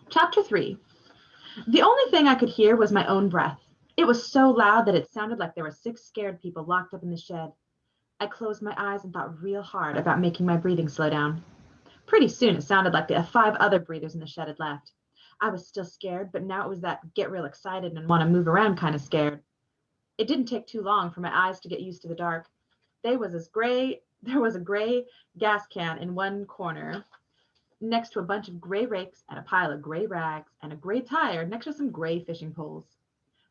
Chapter 3. The only thing I could hear was my own breath. It was so loud that it sounded like there were 6 scared people locked up in the shed. I closed my eyes and thought real hard about making my breathing slow down. Pretty soon it sounded like the 5 other breathers in the shed had left. I was still scared, but now it was that get real excited and want to move around kind of scared. It didn't take too long for my eyes to get used to the dark. There was a gray gas can in one corner next to a bunch of gray rakes and a pile of gray rags and a gray tire next to some gray fishing poles.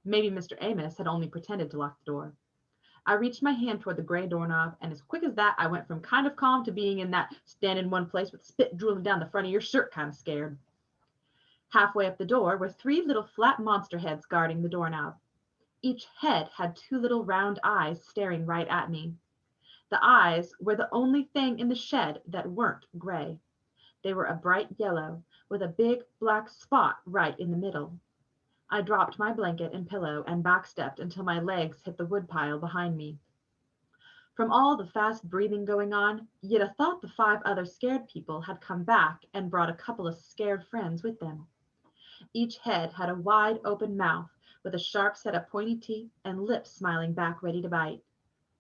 Maybe Mr. Amos had only pretended to lock the door. I reached my hand toward the gray doorknob, and as quick as that, I went from kind of calm to being in that stand in one place with spit drooling down the front of your shirt kind of scared. Halfway up the door were 3 little flat monster heads guarding the doorknob. Each head had 2 little round eyes staring right at me. The eyes were the only thing in the shed that weren't gray. They were a bright yellow, with a big black spot right in the middle. I dropped my blanket and pillow and backstepped until my legs hit the woodpile behind me. From all the fast breathing going on, you'd have thought the 5 other scared people had come back and brought a couple of scared friends with them. Each head had a wide open mouth with a sharp set of pointy teeth and lips smiling back ready to bite.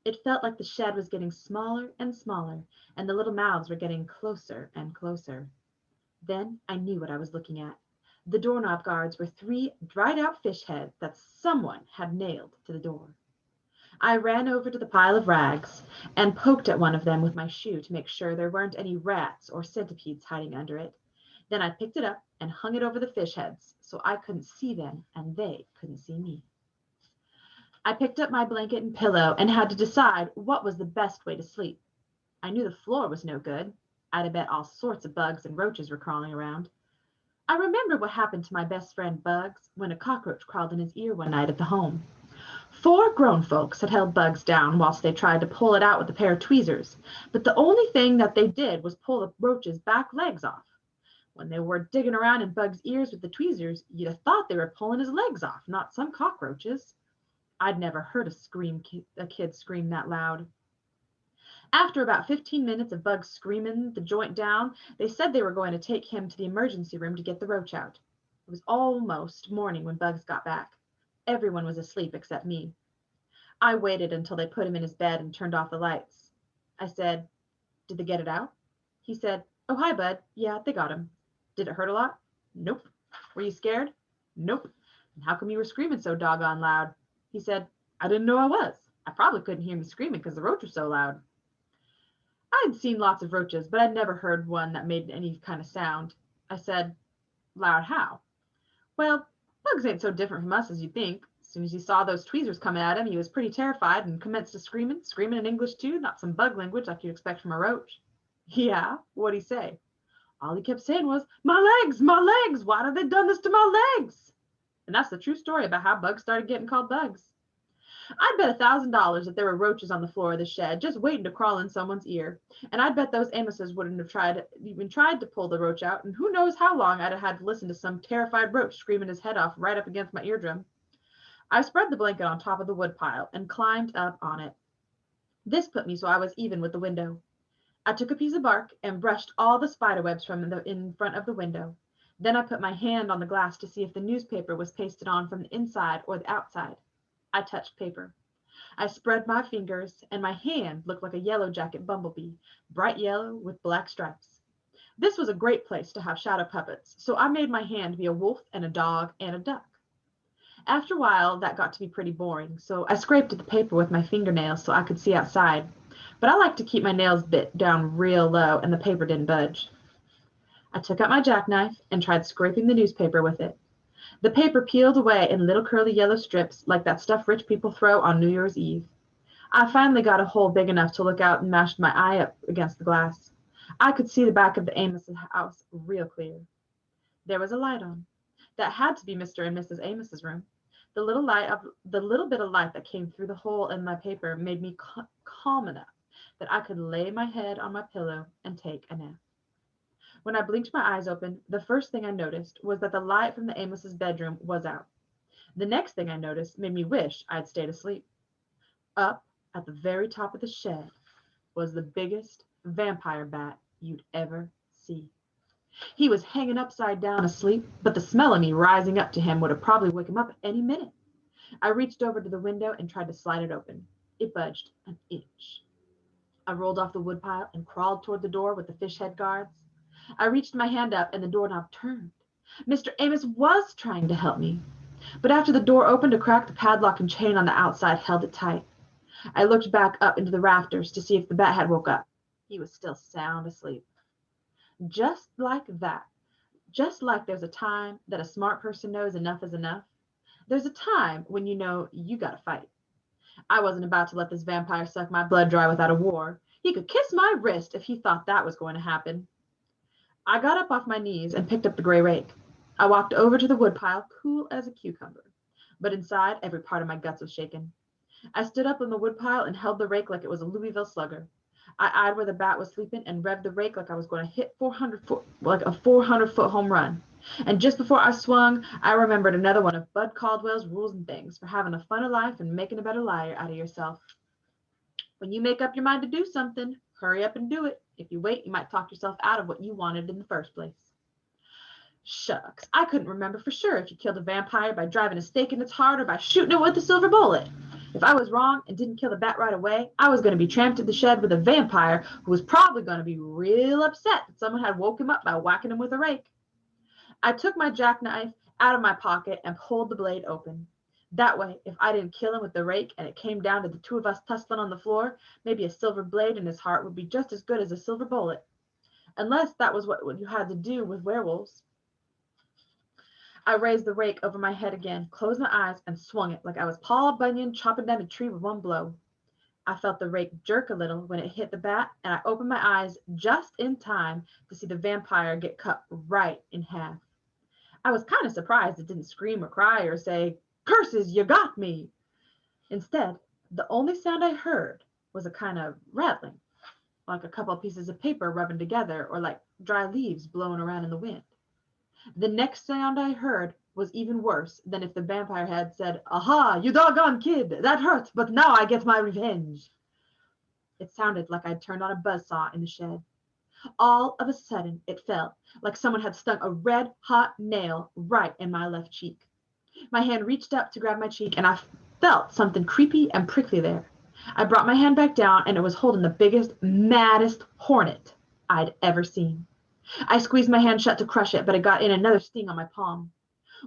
It felt like the shed was getting smaller and smaller, and the little mouths were getting closer and closer. Then I knew what I was looking at. The doorknob guards were 3 dried-out fish heads that someone had nailed to the door. I ran over to the pile of rags and poked at one of them with my shoe to make sure there weren't any rats or centipedes hiding under it. Then I picked it up and hung it over the fish heads so I couldn't see them and they couldn't see me. I picked up my blanket and pillow and had to decide what was the best way to sleep. I knew the floor was no good. I'd bet all sorts of bugs and roaches were crawling around. I remembered what happened to my best friend Bugs when a cockroach crawled in his ear one night at the home. 4 grown folks had held Bugs down whilst they tried to pull it out with a pair of tweezers, but the only thing that they did was pull the roach's back legs off. When they were digging around in Bugs' ears with the tweezers, you'd have thought they were pulling his legs off, not some cockroaches. I'd never heard a kid scream that loud. After about 15 minutes of Bugs screaming the joint down, they said they were going to take him to the emergency room to get the roach out. It was almost morning when Bugs got back. Everyone was asleep except me. I waited until they put him in his bed and turned off the lights. I said, "Did they get it out?" He said, "Oh, hi, Bud. Yeah, they got him." "Did it hurt a lot?" "Nope." "Were you scared?" "Nope." "And how come you were screaming so doggone loud?" He said, "I didn't know I was. I probably couldn't hear me screaming because the roach was so loud." I had seen lots of roaches, but I'd never heard one that made any kind of sound. I said, "Loud how?" "Well, Bugs ain't so different from us as you'd think. As soon as he saw those tweezers coming at him, he was pretty terrified and commenced to screaming in English too, not some bug language like you'd expect from a roach." "Yeah? What'd he say?" "All he kept saying was, 'My legs, my legs, why have they done this to my legs?'" And that's the true story about how Bugs started getting called Bugs. I'd bet $1,000 that there were roaches on the floor of the shed just waiting to crawl in someone's ear. And I'd bet those Amoses wouldn't have even tried to pull the roach out, and who knows how long I'd have had to listen to some terrified roach screaming his head off right up against my eardrum. I spread the blanket on top of the woodpile and climbed up on it. This put me so I was even with the window. I took a piece of bark and brushed all the spider webs from in front of the window. Then I put my hand on the glass to see if the newspaper was pasted on from the inside or the outside. I touched paper. I spread my fingers, and my hand looked like a yellow jacket bumblebee, bright yellow with black stripes. This was a great place to have shadow puppets, so I made my hand be a wolf and a dog and a duck. After a while, that got to be pretty boring, so I scraped at the paper with my fingernails so I could see outside. But I like to keep my nails bit down real low, and the paper didn't budge. I took out my jackknife and tried scraping the newspaper with it. The paper peeled away in little curly yellow strips like that stuff rich people throw on New Year's Eve. I finally got a hole big enough to look out and mashed my eye up against the glass. I could see the back of the Amos house real clear. There was a light on. That had to be Mr. and Mrs. Amos's room. The little bit of light that came through the hole in my paper made me calm enough that I could lay my head on my pillow and take a nap. When I blinked my eyes open, the first thing I noticed was that the light from the Amos's bedroom was out. The next thing I noticed made me wish I'd stayed asleep. Up at the very top of the shed was the biggest vampire bat you'd ever see. He was hanging upside down asleep, but the smell of me rising up to him would have probably woke him up any minute. I reached over to the window and tried to slide it open. It budged an inch. I rolled off the woodpile and crawled toward the door with the fish head guards. I reached my hand up and the doorknob turned. Mr. Amos was trying to help me, but after the door opened a crack, the padlock and chain on the outside held it tight. I looked back up into the rafters to see if the bat had woke up. He was still sound asleep. Just like that, just like there's a time that a smart person knows enough is enough, there's a time when you know you gotta fight. I wasn't about to let this vampire suck my blood dry without a war. He could kiss my wrist if he thought that was going to happen. I got up off my knees and picked up the gray rake. I walked over to the woodpile, cool as a cucumber, but inside every part of my guts was shaking. I stood up on the woodpile and held the rake like it was a Louisville slugger. I eyed where the bat was sleeping and revved the rake like I was going to hit 400-foot, like a 400-foot home run. And just before I swung, I remembered another one of Bud Caldwell's rules and things for having a fun of life and making a better liar out of yourself. When you make up your mind to do something, hurry up and do it. If you wait, you might talk yourself out of what you wanted in the first place. Shucks, I couldn't remember for sure if you killed a vampire by driving a stake in its heart or by shooting it with a silver bullet. If I was wrong and didn't kill the bat right away, I was going to be tramped to the shed with a vampire who was probably going to be real upset that someone had woke him up by whacking him with a rake. I took my jackknife out of my pocket and pulled the blade open. That way, if I didn't kill him with the rake and it came down to the two of us tussling on the floor, maybe a silver blade in his heart would be just as good as a silver bullet. Unless that was what you had to do with werewolves. I raised the rake over my head again, closed my eyes, and swung it like I was Paul Bunyan chopping down a tree with one blow. I felt the rake jerk a little when it hit the bat, and I opened my eyes just in time to see the vampire get cut right in half. I was kind of surprised it didn't scream or cry or say, "Curses, you got me!" Instead, the only sound I heard was a kind of rattling, like a couple of pieces of paper rubbing together or like dry leaves blowing around in the wind. The next sound I heard was even worse than if the vampire had said, "Aha, you doggone kid, that hurt, but now I get my revenge." It sounded like I'd turned on a buzzsaw in the shed. All of a sudden, it felt like someone had stuck a red-hot nail right in my left cheek. My hand reached up to grab my cheek, and I felt something creepy and prickly there. I brought my hand back down, and it was holding the biggest, maddest hornet I'd ever seen. I squeezed my hand shut to crush it, but it got in another sting on my palm.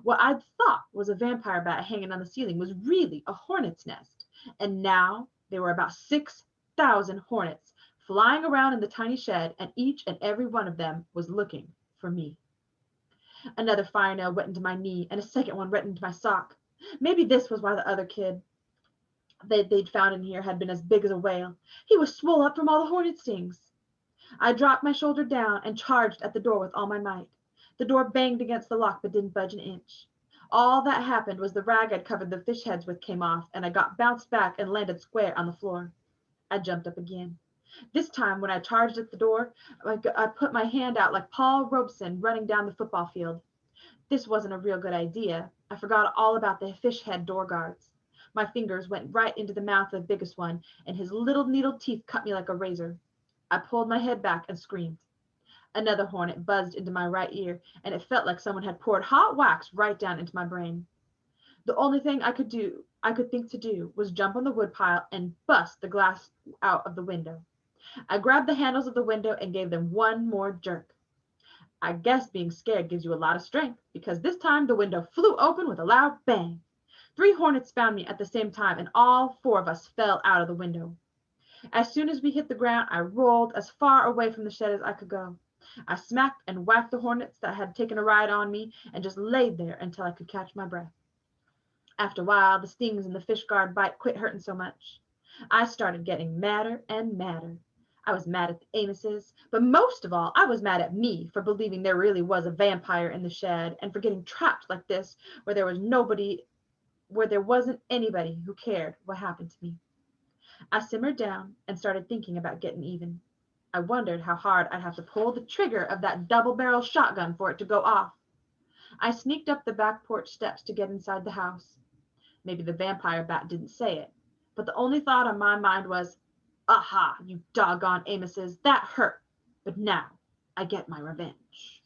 What I'd thought was a vampire bat hanging on the ceiling was really a hornet's nest, and now there were about 6,000 hornets flying around in the tiny shed, and each and every one of them was looking for me. Another fire nail went into my knee, and a second one went into my sock. Maybe this was why the other kid they'd found in here had been as big as a whale. He was swole up from all the hornet stings. I dropped my shoulder down and charged at the door with all my might. The door banged against the lock but didn't budge an inch. All that happened was the rag I'd covered the fish heads with came off, and I got bounced back and landed square on the floor. I jumped up again. This time, when I charged at the door, I put my hand out like Paul Robeson running down the football field. This wasn't a real good idea. I forgot all about the fish head door guards. My fingers went right into the mouth of the biggest one, and his little needled teeth cut me like a razor. I pulled my head back and screamed. Another hornet buzzed into my right ear, and it felt like someone had poured hot wax right down into my brain. The only thing I could think to do, was jump on the woodpile and bust the glass out of the window. I grabbed the handles of the window and gave them one more jerk. I guess being scared gives you a lot of strength, because this time the window flew open with a loud bang. 3 hornets found me at the same time, and all 4 of us fell out of the window. As soon as we hit the ground, I rolled as far away from the shed as I could go. I smacked and whacked the hornets that had taken a ride on me and just laid there until I could catch my breath. After a while, the stings and the fish guard bite quit hurting so much. I started getting madder and madder. I was mad at the Amoses, but most of all, I was mad at me for believing there really was a vampire in the shed and for getting trapped like this where there wasn't anybody who cared what happened to me. I simmered down and started thinking about getting even. I wondered how hard I'd have to pull the trigger of that double-barrel shotgun for it to go off. I sneaked up the back porch steps to get inside the house. Maybe the vampire bat didn't say it, but the only thought on my mind was, "Aha, you doggone Amoses, that hurt, but now I get my revenge."